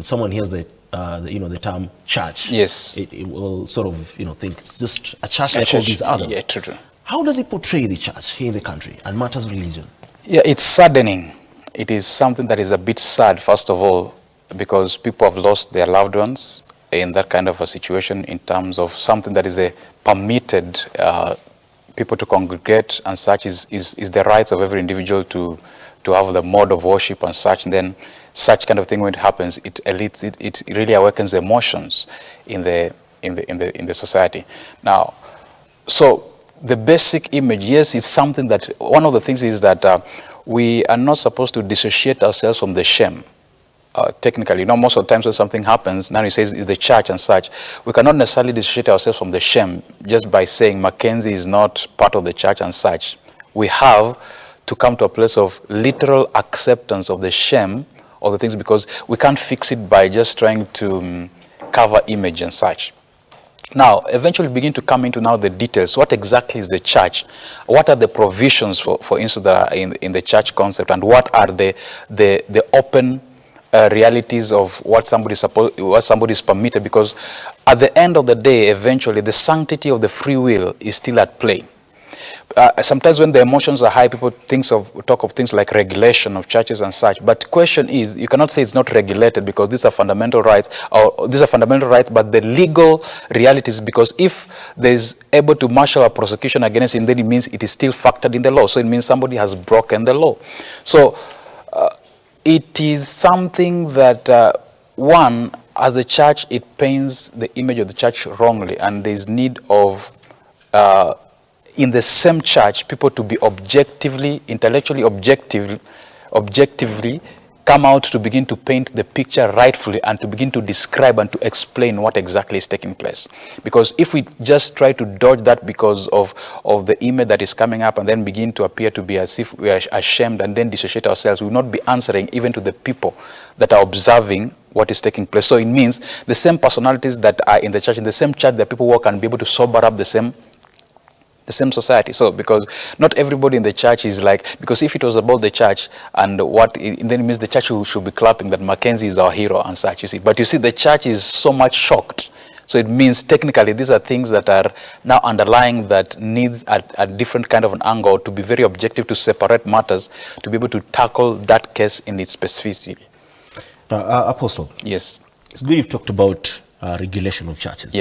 someone hears the term church, yes, it will sort of think it's just a church like all these others. Yeah, true. How does it portray the church here in the country and matters of religion? Yeah, it's saddening. It is something that is a bit sad, first of all, because people have lost their loved ones in that kind of a situation, in terms of something that is a permitted people to congregate and such is the rights of every individual to have the mode of worship and such. And then such kind of thing, when it happens, it really awakens emotions in the society. Now, so the basic image, yes, is something that, one of the things is that we are not supposed to dissociate ourselves from the shame. Technically, most of the times when something happens, now he says it's the church and such, we cannot necessarily dissociate ourselves from the shame just by saying Mackenzie is not part of the church and such. We have to come to a place of literal acceptance of the shame of the things, because we can't fix it by just trying to cover image and such. Now, eventually begin to come into now the details. What exactly is the church? What are the provisions, for instance, that are in the church concept, and what are the open realities of what somebody is permitted? Because at the end of the day, eventually, the sanctity of the free will is still at play. Sometimes when the emotions are high, people talk of things like regulation of churches and such. But the question is, you cannot say it's not regulated, because these are fundamental rights, but the legal realities, because if there is able to marshal a prosecution against it, then it means it is still factored in the law. So it means somebody has broken the law. So it is something that, one, as a church, it paints the image of the church wrongly, and there is need of in the same church, people to be intellectually objectively come out to begin to paint the picture rightfully, and to begin to describe and to explain what exactly is taking place. Because if we just try to dodge that because of the image that is coming up, and then begin to appear to be as if we are ashamed and then dissociate ourselves, we will not be answering even to the people that are observing what is taking place. So it means the same personalities that are in the church, in the same church, that people work and be able to sober up the same society. So, because not everybody in the church is like, because if it was about the church and then it means the church should be clapping that Mackenzie is our hero and such, you see. But you see, the church is so much shocked. So it means technically these are things that are now underlying, that needs a different kind of an angle, to be very objective, to separate matters, to be able to tackle that case in its specificity. Now, Apostle. Yes. It's good you've talked about regulation of churches.